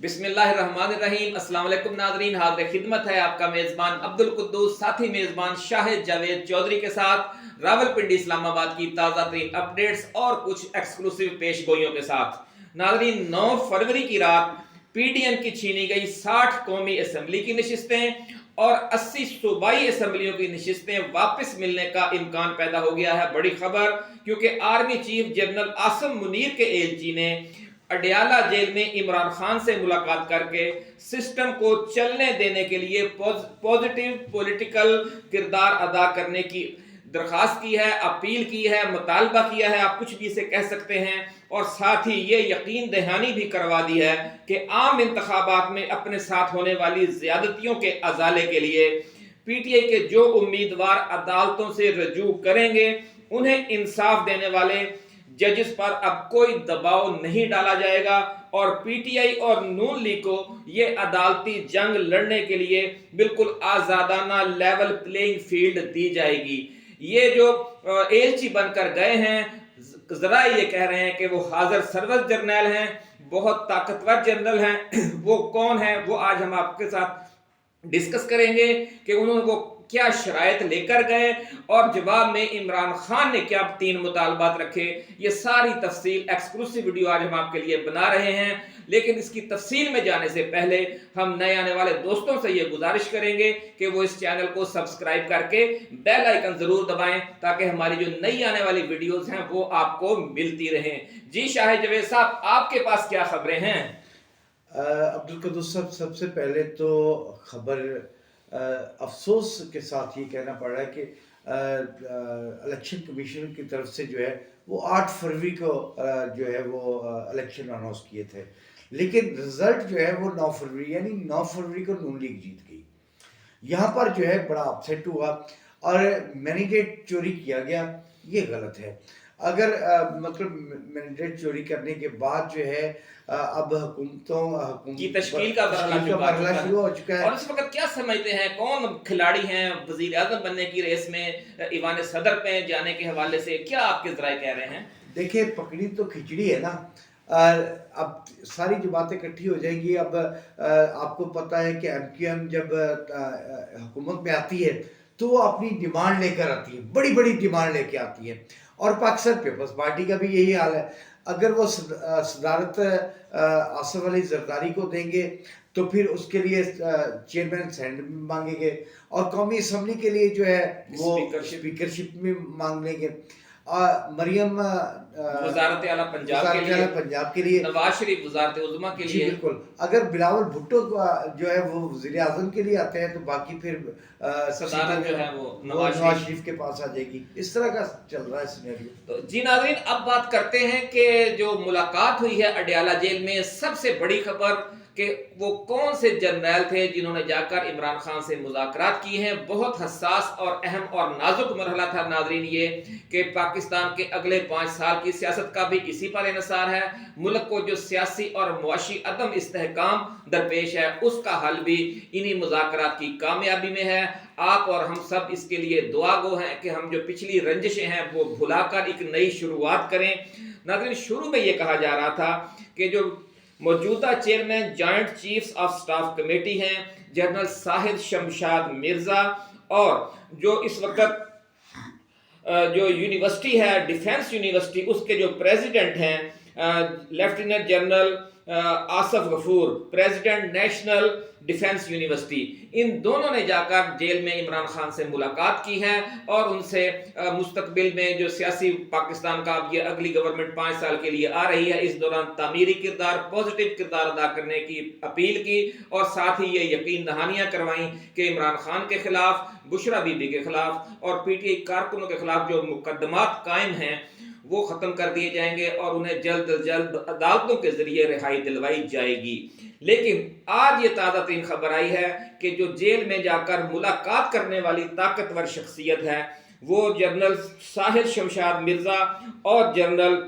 बिस्मिल्लाहिर्रहमानिर्रहीम। अस्सलाम वालेकुम नाज़रीन, हाज़िर खिदमत है आपका मेज़बान अब्दुल कुद्दूस, साथी मेज़बान शाहिद जावेद चौधरी के साथ रावलपिंडी इस्लामाबाद की ताज़ा तरीन अपडेट्स और कुछ एक्सक्लूसिव पेशगोइयों के साथ। नाज़रीन, 9 फरवरी की रात PDM की छीनी गई 60 कौमी असम्बली की नशिस्तें और 80 सूबाई असम्बलियों की नशिस्तें वापस मिलने का इम्कान पैदा हो गया है। बड़ी खबर, क्योंकि army chief general Asim Munir के एलची ने अडयाला जेल में इमरान खान से मुलाकात करके सिस्टम को चलने देने के लिए पॉजिटिव पॉलिटिकल किरदार अदा करने की दरख्वास्त की है, अपील की है, मुतालबा किया है, आप कुछ भी इसे कह सकते हैं। और साथ ही ये यकीन दहानी भी करवा दी है कि आम इंतखाबात में अपने साथ होने वाली ज्यादतियों के अजाले के लिए PTI के जो उम्मीदवार अदालतों से रजू करेंगे उन्हें इंसाफ देने वाले जजेस पर अब कोई दबाव नहीं डाला जाएगा और PTI और नून लीग को ये अदालती जंग लड़ने के लिए बिल्कुल आजादाना लेवल प्लेइंग फील्ड दी जाएगी। ये जो एलची बनकर गए हैं, जरा ये कह रहे हैं कि वो हाजिर सर्विस जर्नल हैं, बहुत ताकतवर जनरल हैं। वो कौन है, वो आज हम आपके साथ डिस्कस करेंगे कि उन्होंने वो क्या शरायत लेकर गए और जवाब में इमरान खान ने क्या 3 मुतालबात रखे। ये सारी तफसील एक्सक्लूसिव वीडियो आज हम आपके लिए बना रहे हैं, लेकिन इसकी तफसील में जाने से पहले हम नए आने वाले दोस्तों से ये गुजारिश करेंगे कि वो इस चैनल को सब्सक्राइब करके बेल आइकन जरूर दबाएं ताकि हमारी जो नई आने वाली वीडियोस हैं वो आपको मिलती रहें। जी शाहिद जावेद साहब, आपके पास क्या खबरें हैं? अब्दुल कुद्दूस साहब, सबसे पहले तो खबर अफसोस के साथ ये कहना पड़ रहा है कि इलेक्शन कमीशन की तरफ से जो है वो 8 फरवरी को जो है वो इलेक्शन अनाउंस किए थे, लेकिन रिजल्ट जो है वो 9 फरवरी यानी 9 फरवरी को नून लीग जीत गई। यहाँ पर जो है बड़ा अपसेट हुआ और मैंडेट चोरी किया गया, ये गलत है। अगर मतलब मैंडेट चोरी करने के बाद जो है अब हुकूमतों की तश्कील का मरहला शुरू हो चुका है। और इस वक्त क्या समझते हैं, कौन खिलाड़ी हैं वजीर आजम बनने की रेस में ईवान सदर पे जाने के हवाले से? क्या आपके जराए कह रहे हैं? देखिए, पकड़ी तो खिचड़ी है ना। अब सारी जो बातें इकट्ठी हो जाएंगी। अब आपको पता है कि MQM जब हुकूमत में आती है तो वो अपनी डिमांड लेकर आती है, बड़ी बड़ी डिमांड लेके आती है, और पाकिस्तान पीपल्स पार्टी का भी यही हाल है। अगर वो सदारत आसिफ अली जरदारी को देंगे तो फिर उसके लिए चेयरमैन सेनेट मांगेंगे और कौमी असम्बली के लिए जो है वो स्पीकरशिप में मांग लेंगे। मरियम वज़ारत आला पंजाब के लिए, नवाज शरीफ वज़ारत उज़्मा के लिए। बिल्कुल, अगर बिलावल भुट्टो जो है वो वज़ीर आज़म के लिए आते हैं तो बाकी फिर सदारत जो है वो नवाज शरीफ के पास आ जाएगी। इस तरह का चल रहा है सिनेरियो। तो जी नाज़रीन, अब बात करते हैं कि जो मुलाकात हुई है अडयाला जेल में, सबसे बड़ी खबर कि वो कौन से जर्नल थे जिन्होंने जाकर इमरान खान से मुज़ाकरात की हैं। बहुत हसास और अहम और नाजुक मरहला था नाज़रीन ये, कि पाकिस्तान के अगले 5 साल की सियासत का भी इसी पर इन्हिसार है। मुल्क को जो सियासी और मुआशी अदम इस्तेहकाम दरपेश है उसका हल भी इन्हीं मुज़ाकरात की कामयाबी में है। आप और हम सब इसके लिए दुआ गो हैं कि हम जो पिछली रंजिशें हैं वो भुलाकर एक नई शुरुआत करें। नाज़रीन, शुरू में ये कहा जा रहा था कि जो मौजूदा chairman joint chiefs of staff committee हैं जनरल साहिद शमशाद मिर्जा, और जो इस वक्त जो यूनिवर्सिटी है डिफेंस यूनिवर्सिटी, उसके जो प्रेसिडेंट हैं lieutenant general Asif Ghafoor, president national defence university, इन दोनों ने जाकर जेल में इमरान खान से मुलाकात की है और उनसे मुस्तकबिल में जो सियासी पाकिस्तान का अब ये अगली गवर्नमेंट 5 साल के लिए आ रही है, इस दौरान तामीरी किरदार, पॉजिटिव किरदार अदा करने की अपील की और साथ ही ये यकीन दहानियां करवाई कि इमरान खान के खिलाफ, बुशरा बीबी के खिलाफ और PTI कारकुनों के खिलाफ जो मुकदमात कायम हैं वो ख़त्म कर दिए जाएंगे और उन्हें जल्द अज जल्द अदालतों के ज़रिए रिहाई दिलवाई जाएगी। लेकिन आज ये ताज़ा तरीन खबर आई है कि जो जेल में जाकर मुलाकात करने वाली ताकतवर शख्सियत है वो जनरल साहिद शमशाद मिर्ज़ा और जनरल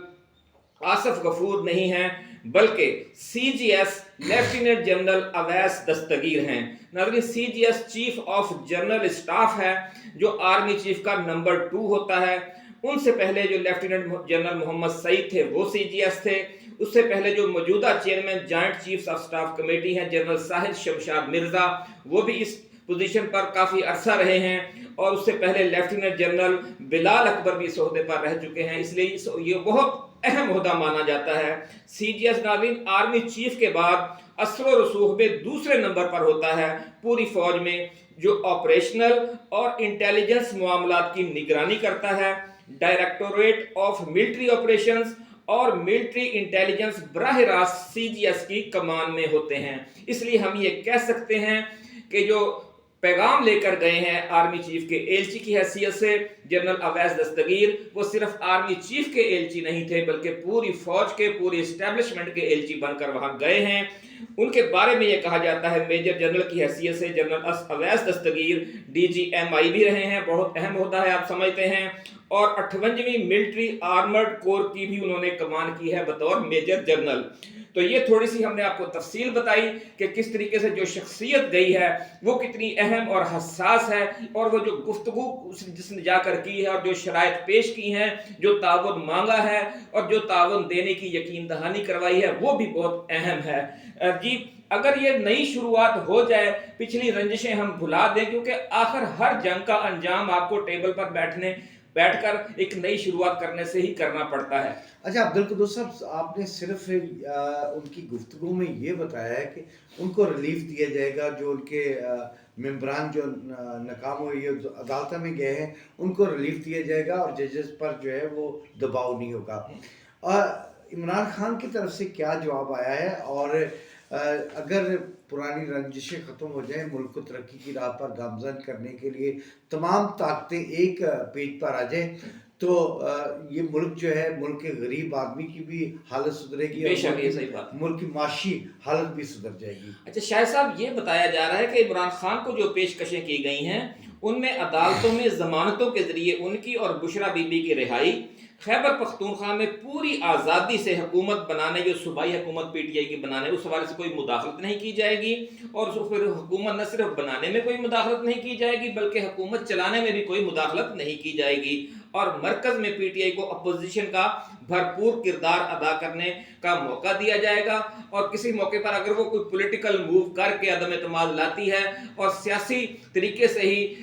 आसिफ गफूर नहीं हैं, बल्कि CGS लेफ्टिनेंट जनरल अवैस दस्तगीर हैं। नाज़रीन, CGS chief of general staff है जो आर्मी चीफ का नंबर 2 होता है। उनसे पहले जो लेफ्टिनेंट जनरल मोहम्मद सईद थे वो CGS थे। اس سے پہلے جو موجودہ chairman joint chiefs of staff committee ہیں جنرل ساحل شمشاد مرزا، وہ بھی اس پوزیشن پر کافی عرصہ رہے ہیں، اور اس سے پہلے لیفٹیننٹ جنرل بلال اکبر بھی اس عہدے پر رہ چکے ہیں، اس لیے یہ بہت اہم عہدہ مانا جاتا ہے۔ سی جی ایس ناظرین آرمی چیف کے بعد اثر و رسوخ میں دوسرے نمبر پر ہوتا ہے پوری فوج میں، جو آپریشنل اور انٹیلیجنس معاملات کی نگرانی کرتا ہے۔ ڈائریکٹوریٹ آف ملٹری آپریشنز اور ملٹری انٹیلیجنس براہ راست سی جی ایس کی کمان میں ہوتے ہیں، اس لیے ہم یہ کہہ سکتے ہیں کہ جو پیغام لے کر گئے ہیں آرمی چیف کے ایلچی کی حیثیت سے جنرل اویس دستگیر، وہ صرف آرمی چیف کے ایلچی نہیں تھے بلکہ پوری فوج کے، پوری اسٹیبلشمنٹ کے ایلچی بن کر وہاں گئے ہیں۔ ان کے بارے میں یہ کہا جاتا ہے میجر جنرل کی حیثیت سے general Owais Dastgir D G M I بھی رہے ہیں، بہت اہم عہدہ ہے آپ سمجھتے ہیں، اور 58ویں ملٹری آرمرڈ کور کی بھی انہوں نے کمان کی ہے بطور میجر جنرل۔ تو یہ تھوڑی سی ہم نے آپ کو تفصیل بتائی کہ کس طریقے سے جو شخصیت گئی ہے وہ کتنی اہم اور حساس ہے، اور وہ جو گفتگو جس نے جا کر کی ہے اور جو شرائط پیش کی ہیں، جو تعاون مانگا ہے اور جو تعاون دینے کی یقین دہانی کروائی ہے، وہ بھی بہت اہم ہے۔ جی اگر یہ نئی شروعات ہو جائے، پچھلی رنجشیں ہم بھلا دیں، کیونکہ آخر ہر جنگ کا انجام آپ کو ٹیبل پر بیٹھ کر ایک نئی شروعات کرنے سے ہی کرنا پڑتا ہے۔ اچھا عبدالقدوس صاحب، آپ نے صرف ان کی گفتگو میں یہ بتایا ہے کہ ان کو ریلیف دیا جائے گا، جو ان کے ممبران جو ناکام ہوئی ہے جو عدالتوں میں گئے ہیں ان کو ریلیف دیا جائے گا، اور ججز پر جو ہے وہ دباؤ نہیں ہوگا۔ اور عمران خان کی طرف سے کیا جواب آیا ہے، اور اگر پرانی رنجشیں ختم ہو جائیں، ملک کو ترقی کی راہ پر گامزن کرنے کے لیے تمام طاقتیں ایک پیج پر آ جائیں، تو یہ ملک جو ہے، ملک کے غریب آدمی کی بھی حالت سدھرے گی، اور ملک کی معاشی حالت بھی سدھر جائے گی۔ اچھا شاہد صاحب، یہ بتایا جا رہا ہے کہ عمران خان کو جو پیشکشیں کی گئی ہیں ان میں عدالتوں میں ضمانتوں کے ذریعے ان کی اور بشرا بی بی کی رہائی، خیبر پختونخوا میں پوری آزادی سے حکومت بنانے، جو صوبائی حکومت پی ٹی آئی کی بنانے، اس حوالے سے کوئی مداخلت نہیں کی جائے گی، اور پھر حکومت نہ صرف بنانے میں کوئی مداخلت نہیں کی جائے گی بلکہ حکومت چلانے میں بھی کوئی مداخلت نہیں کی جائے گی، اور مرکز میں پی ٹی آئی کو اپوزیشن کا بھرپور کردار ادا کرنے کا موقع دیا جائے گا، اور کسی موقع پر اگر وہ کوئی پولیٹیکل موو کر کے عدم اعتماد لاتی ہے اور سیاسی طریقے سے ہی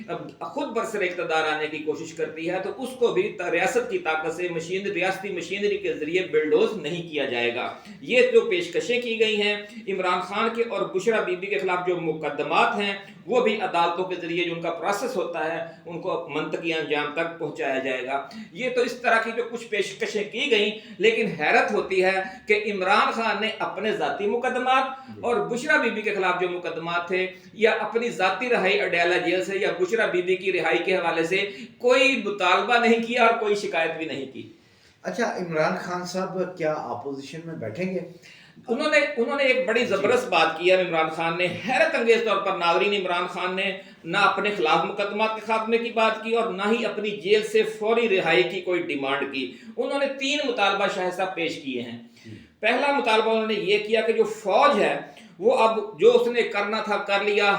خود برسر اقتدار آنے کی کوشش کرتی ہے، تو اس کو بھی ریاست کی طاقت سے ریاستی مشینری کے ذریعے بلڈوز نہیں کیا جائے گا۔ یہ جو پیشکشیں کی گئی ہیں عمران خان کے اور بشرا بی بی کے خلاف، جو مقدمات ہیں، وہ بھی عدالتوں کے ذریعے جو ان کا پروسیس ہوتا ہے ان کو منطقی انجام تک پہنچایا جائے گا۔ یہ تو اس طرح کی جو کچھ پیشکشیں کی گئیں، لیکن حیرت ہوتی ہے کہ عمران خان نے اپنے ذاتی مقدمات اور بشرا بی بی کے خلاف جو مقدمات تھے، یا اپنی ذاتی رہائی اڈیالہ جیل سے یا بشرا بی بی کی رہائی کے حوالے سے کوئی مطالبہ نہیں کیا اور کوئی شکایت بھی نہیں کی۔ اچھا عمران خان صاحب کیا اپوزیشن میں بیٹھیں گے؟ انہوں نے ایک بڑی زبردست بات کی ہے عمران خان نے، حیرت انگیز طور پر ناظرین، عمران خان نے نہ اپنے خلاف مقدمات کے خاتمے کی بات کی اور نہ ہی اپنی جیل سے فوری رہائی کی کوئی ڈیمانڈ کی۔ انہوں نے 3 مطالبہ شاہد صاحب پیش کیے ہیں۔ پہلا مطالبہ انہوں نے یہ کیا کہ جو فوج ہے وہ اب جو اس نے کرنا تھا کر لیا،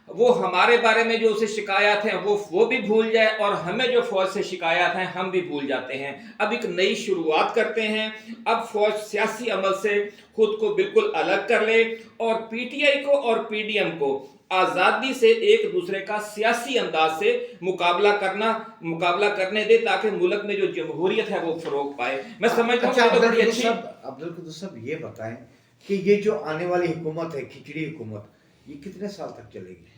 وہ ہمارے بارے میں جو اسے شکایات ہیں وہ بھی بھول جائے، اور ہمیں جو فوج سے شکایات ہیں ہم بھی بھول جاتے ہیں۔ اب ایک نئی شروعات کرتے ہیں، اب فوج سیاسی عمل سے خود کو بالکل الگ کر لے، اور پی ٹی آئی کو اور پی ڈی ایم کو آزادی سے ایک دوسرے کا سیاسی انداز سے مقابلہ کرنے دے، تاکہ ملک میں جو جمہوریت ہے وہ فروغ پائے۔ میں سمجھتا ہوں کہ بڑی اچھی۔ عبدالقدوس صاحب یہ بتائیں کہ یہ جو آنے والی حکومت ہے، کھچڑی حکومت، یہ کتنے سال تک چلے گی؟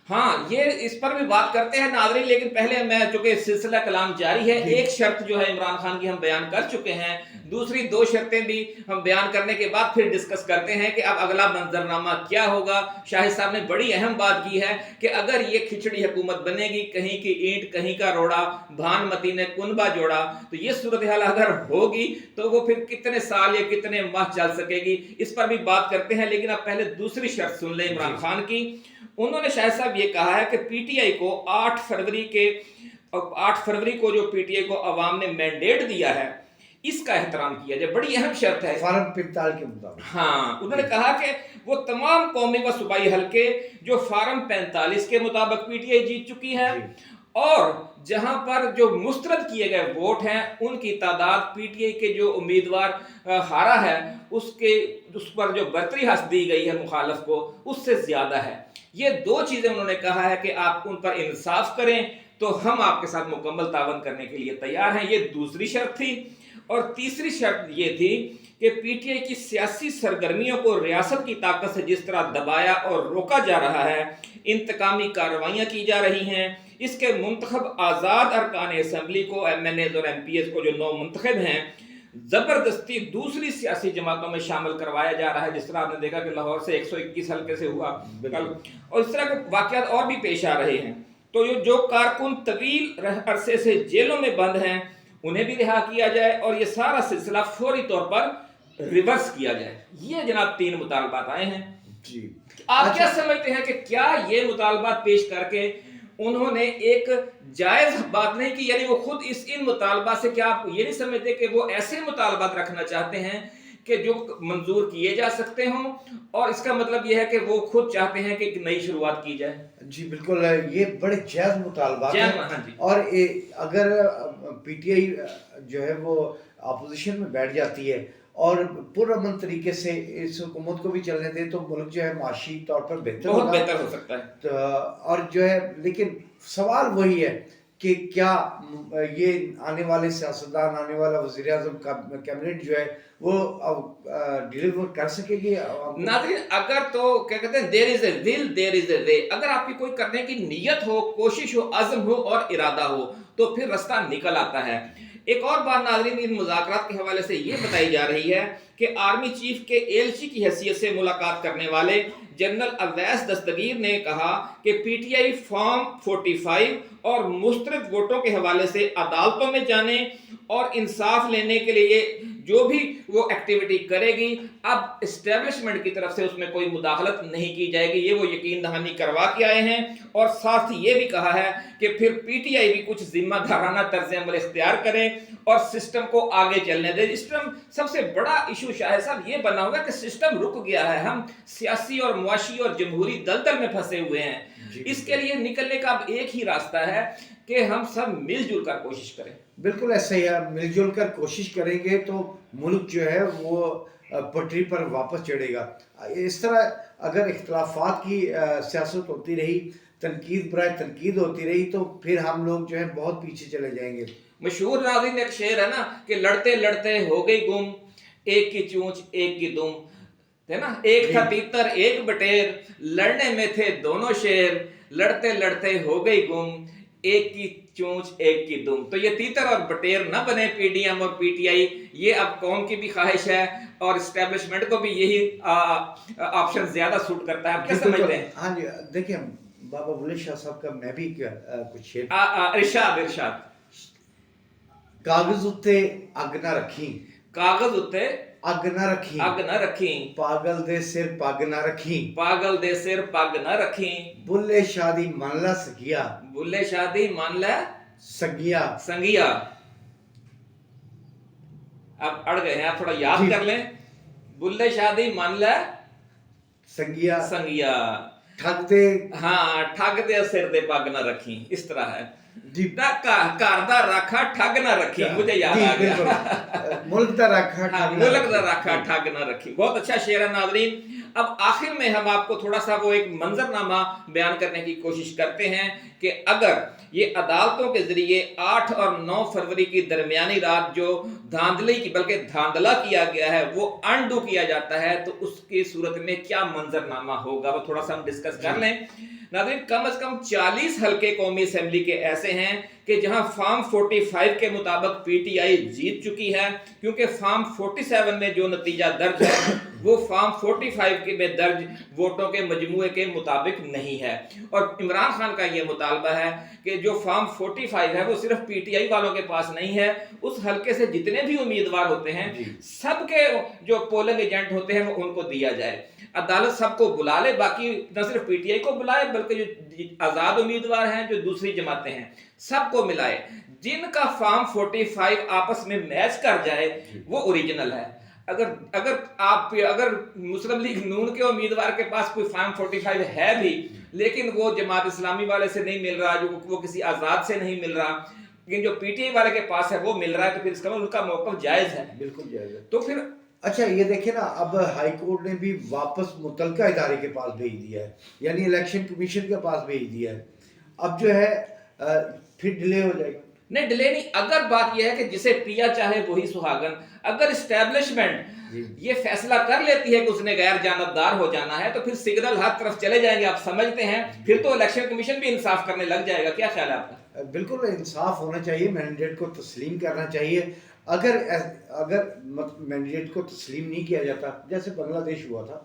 ہاں، یہ اس پر بھی بات کرتے ہیں ناظرین، لیکن پہلے میں چونکہ سلسلہ کلام جاری ہے، ایک شرط جو ہے عمران خان کی ہم بیان کر چکے ہیں، دوسری 2 شرطیں بھی ہم بیان کرنے کے بعد پھر ڈسکس کرتے ہیں کہ اب اگلا منظرنامہ کیا ہوگا۔ شاہد صاحب نے بڑی اہم بات کی ہے کہ اگر یہ کھچڑی حکومت بنے گی، کہیں کی اینٹ کہیں کا روڑا، بھانمتی نے کنبا جوڑا، تو یہ صورتحال اگر ہوگی تو وہ پھر کتنے سال یا کتنے ماہ چل سکے گی، اس پر بھی بات کرتے ہیں۔ لیکن اب پہلے دوسری شرط سن لیں عمران خان کی۔ انہوں نے شاہد صاحب یہ کہا ہے کہ پی ٹی آئی کو 8 فروری کو جو پی ٹی آئی کو عوام نے مینڈیٹ دیا ہے، اس کا احترام کیا جائے، بڑی اہم شرط ہے فارم 45 کے مطابق۔ ہاں، انہوں نے کہا کہ وہ تمام قومی و صوبائی حلقے جو فارم 45 کے مطابق پی ٹی آئی جیت چکی ہے، और जहां पर जो मुस्तरद किए गए वोट हैं उनकी तादाद पीटीआई के जो उम्मीदवार हारा है उसके उस पर जो बरतरी हासिल दी गई है मुखालफ को उससे ज्यादा है। ये दो चीजें उन्होंने कहा है कि आप उन पर इंसाफ करें तो हम आपके साथ मुकम्मल तावन करने के लिए तैयार हैं, ये दूसरी शर्त थी। और तीसरी शर्त ये थी कि पीटीआई की सियासी सरगर्मियों को रियासत की ताकत से जिस तरह दबाया और रोका जा रहा है, इंतकामी कार्रवाइयां की जा रही हैं, इसके मुंतखब आज़ाद अरकान असेंबली को एमएनएज और एमपीएस को जो 9 मुंतखब हैं जबरदस्ती दूसरी सियासी जमातों में शामिल करवाया जा रहा है। जिस तरह आपने देखा कि लाहौर से 121 हल्के से हुआ कल, और इस तरह के वाकयात और भी पेश आ रहे हैं। तो जो कारकुन तवील अरसे से जेलों में बंद हैं उन्हें भी रिहा किया जाए और ये सारा सिलसिला फौरी तौर पर रिवर्स किया जाए। ये जनाब 3 मुतालबात आए हैं जी। आप क्या समझते हैं कि क्या ये मुतालबात पेश करके उन्होंने एक जायज बात नहीं की, यानी वो खुद इन मुतालबात से, क्या आप ये नहीं समझते कि वो ऐसे मुतालबात रखना चाहते हैं कि जो मंजूर किए जा सकते हों, और इसका मतलब ये है कि वो खुद चाहते हैं कि एक नई शुरुआत की जाए? जी बिल्कुल, ये बड़े जायज मुतालबात हैं। हाँ जी। और अगर पीटीआई जो है वो अपोजिशन में बैठ जाती है और पुरअमन तरीके से इस हुकूमत को भी चलने दे तो मुल्क जो है माशी तौर पर बहुत बेहतर हो सकता है। तो और जो है, लेकिन सवाल वही है कि क्या ये आने वाले सियासतदान, आने वाला वज़ीर आज़म का कैबिनेट जो है वो डिलीवर कर सकेगी? नाज़रीन, अगर तो क्या कहते हैं, there is a will there is a way. अगर आपकी कोई करने की नीयत हो, कोशिश हो, अज़्म हो और इरादा हो तो फिर रास्ता निकल आता है। एक और बात नाज़रीन इन मुज़ाकरात के हवाले से ये बताई जा रही है कि आर्मी चीफ के एलची की हैसियत से मुलाकात करने वाले जनरल अवैस दस्तगीर ने कहा कि पीटीआई फॉर्म 45 और मुस्तरद वोटों के हवाले से अदालतों में जाने और इंसाफ लेने के लिए जो भी वो एक्टिविटी करेगी, अब एस्टेब्लिशमेंट की तरफ से उसमें कोई मुदाखलत नहीं की जाएगी। ये वो यकीन दहानी करवा के आए हैं। और साथ ही ये भी कहा है कि फिर पीटीआई भी कुछ जिम्मेदाराना तर्ज अमल इख्तियार करे और सिस्टम को आगे चलने दे। सिस्टम सबसे बड़ा इशू शायद साहब ये बना हुआ है कि सिस्टम रुक गया है। हम सियासी और मुआशी और जमहूरी दलदल में फंसे हुए हैं। इसके लिए निकलने का अब एक ही रास्ता है कि हम सब मिलजुल कर कोशिश करें। बिल्कुल ऐसा ही है, मिलजुल कर कोशिश करेंगे तो मुल्क जो है वो पटरी पर वापस चढ़ेगा। इस तरह अगर इख्तलाफात की सियासत होती रही, तनकीद बराए तनकीद होती रही, तो फिर हम लोग जो है बहुत पीछे चले जाएंगे। मशहूर नाज़रीन एक शेर है ना कि लड़ते लड़ते हो गई गुम, एक की चूंच एक की दुम, है ना। एक था तीतर एक बटेर, लड़ने में थे दोनों शेर, लड़ते लड़ते हो गई गुम, एक की चूंच एक की दुम। तो ये तीतर और बटेर न बने पीडीएम और पीटीआई, ये अब कौम की भी ख्वाहिश है और एस्टेब्लिशमेंट को भी यही ऑप्शन ज्यादा सूट करता है। आप क्या समझते हैं? हाँ जी, देखिए बाबा बुल्ले शाह साहब का मैं भी कुछ शेर इरशाद कागज उत्ते अग ना रखी, कागज उत्ते अग ना रखी, अग न रखी, पागल दे सिर पग ना रखी, पागल दे सिर पग न रखी, बुल्ले शादी मान ला सगिया, बुल्ले शादी मान ले सगिया संगिया। अब अड़ गए हैं, आप थोड़ा याद कर लें। बुल्ले शादी मान ले संगिया, संगिया, ठग दे, हाँ ठग दे सिर दे पग न रखी, इस तरह है जी। घर दा राखा ठग ना रखी, मुझे याद आ गया। मुल्क दा राखा हाँ, मुल्क दा राखा ठग ना रखी, बहुत अच्छा शेर है नाज़रीन। अब आखिर में हम आपको थोड़ा सा वो एक मंजरनामा बयान करने की कोशिश करते हैं कि अगर ये अदालतों के जरिए 8 और 9 फरवरी की दरमियानी रात जो धांधली की बल्कि धांधला किया गया है वो अनडू किया जाता है, तो उसकी सूरत में क्या मंजरनामा होगा वो थोड़ा सा हम डिस्कस कर लें। नाज़रीन, कम से कम 40 हल्के कौमी असेंबली के ऐसे हैं कि जहां फॉर्म 45 के मुताबिक पीटीआई जीत चुकी है, क्योंकि फॉर्म 47 में जो नतीजा दर्ज है वो फॉर्म 45 के में दर्ज वोटों के मजमूए के मुताबिक नहीं है। और इमरान खान का ये मुतालबा है कि जो फॉर्म 45 है वो सिर्फ पीटीआई वालों के पास नहीं है, उस हल्के से जितने भी उम्मीदवार होते हैं सबके जो पोलिंग एजेंट होते हैं वो उनको दिया जाए। अदालत सबको बुला ले, बाकी न सिर्फ पीटीआई को बुलाए बल्कि जो आजाद उम्मीदवार हैं, जो दूसरी जमातें हैं, सबको मिलाए। जिनका फॉर्म 45 आपस में मैच कर जाए वो ओरिजिनल है। अगर मुस्लिम लीग नून के उम्मीदवार के पास कोई फॉर्म 45 है भी لیکن وہ جماعت اسلامی والے سے نہیں مل رہا, جو وہ کسی آزاد سے نہیں مل رہا, لیکن جو پی ٹی آئی والے کے پاس ہے وہ مل رہا ہے, تو پھر اس کا ان کا موقف جائز ہے. بالکل جائز ہے. تو پھر اچھا یہ دیکھیں نا, اب ہائی کورٹ نے بھی واپس متعلقہ ادارے کے پاس بھیج دیا ہے, یعنی الیکشن کمیشن کے پاس بھیج دیا ہے. اب جو ہے پھر ڈیلے ہو جائے گا. نہیں ڈیلے نہیں, اگر بات یہ ہے کہ جسے پیا چاہے وہی سہاگن, اگر اسٹیبلشمنٹ یہ فیصلہ کر لیتی ہے کہ اس نے غیر جانبدار ہو جانا ہے, تو پھر سگنل ہر طرف چلے جائیں گے, آپ سمجھتے ہیں, پھر تو الیکشن کمیشن بھی انصاف کرنے لگ جائے گا. کیا خیال ہے آپ کا؟ بالکل انصاف ہونا چاہیے, مینڈیٹ کو تسلیم کرنا چاہیے. اگر مینڈیٹ کو تسلیم نہیں کیا جاتا, جیسے بنگلہ دیش ہوا تھا,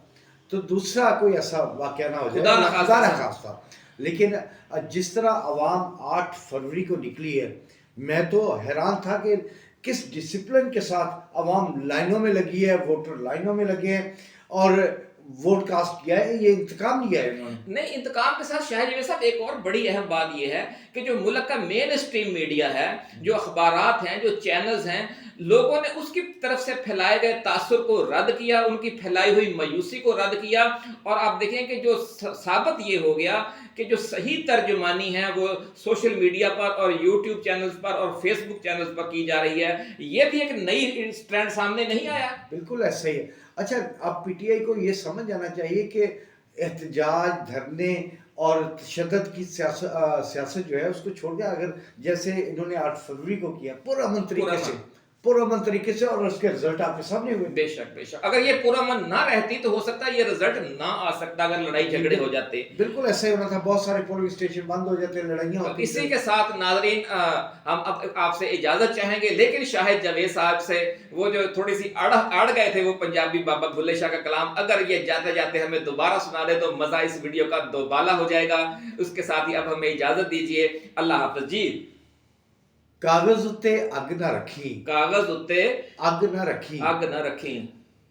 تو دوسرا کوئی ایسا واقعہ نہ ہو جائے, خدا نہ خواستہ. لیکن جس طرح عوام 8 فروری کو نکلی ہے, میں تو حیران تھا کہ کس ڈسپلن کے ساتھ عوام لائنوں میں لگی ہے, ووٹر لائنوں میں لگے ہیں اور ووٹ کاسٹ کیا ہے. یہ انتقام لیا ہے انہوں نے. نہیں, انتقام کے ساتھ شاہد جوید صاحب ایک اور بڑی اہم بات یہ ہے کہ جو ملک کا مین اسٹریم میڈیا ہے, جو اخبارات ہیں, جو چینلز ہیں, لوگوں نے اس کی طرف سے پھیلائے گئے تاثر کو رد کیا, ان کی پھیلائی ہوئی مایوسی کو رد کیا. اور آپ دیکھیں کہ جو ثابت یہ ہو گیا کہ جو صحیح ترجمانی ہے وہ سوشل میڈیا پر اور یوٹیوب چینلز پر اور فیس بک چینلز پر کی جا رہی ہے. یہ بھی ایک نئی ٹرینڈ سامنے نہیں آیا. بالکل ایسا ہی ہے. اچھا اب پی ٹی آئی کو یہ سمجھ جانا چاہیے کہ احتجاج, دھرنے اور تشدد کی سیاست جو ہے اس کو چھوڑ کے, اگر جیسے انہوں نے 8 فروری کو کیا پرامن طریقے سے, اور اس کے رزلٹ آپ کے سامنے ہوئے. بے شک بے شک, اگر یہ پرامن نہ رہتی تو ہو سکتا ہے یہ رزلٹ نہ آ سکتا, اگر لڑائی جھگڑے ہو جاتے. بالکل ایسا ہی ہونا تھا, بہت سارے پولنگ اسٹیشن بند ہو جاتے, لڑائیاں ہوتی. اسی کے ساتھ ناظرین ہم اب آپ سے اجازت چاہیں گے, لیکن شاہد جاوید صاحب سے وہ جو تھوڑی سی اڑ گئے تھے وہ پنجابی بابا بھلے شاہ کا کلام, اگر یہ جاتے جاتے ہمیں دوبارہ سنا دے تو مزہ اس ویڈیو کا دوبالا ہو جائے گا. اس کے ساتھ ہی اب ہمیں اجازت دیجیے. اللہ حافظ جی. کاغذ اتے اگ نہ رکھی, کاغذ اتے اگ نہ رکھی, اگ نہ رکھی,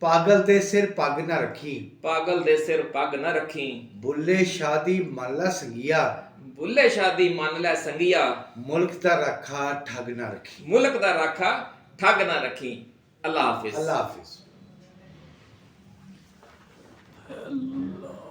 پاگل دے سر پگ نہ رکھی, پاگل دے سر پگ نہ رکھی, بھلے شادی مالا سنگیا, بھلے شادی مان لے سنگیا, ملک دا رکھا ٹھگ نہ رکھی. ملک دا رکھا ٹھگ نہ رکھی. اللہ حافظ. اللہ حافظ. اللہ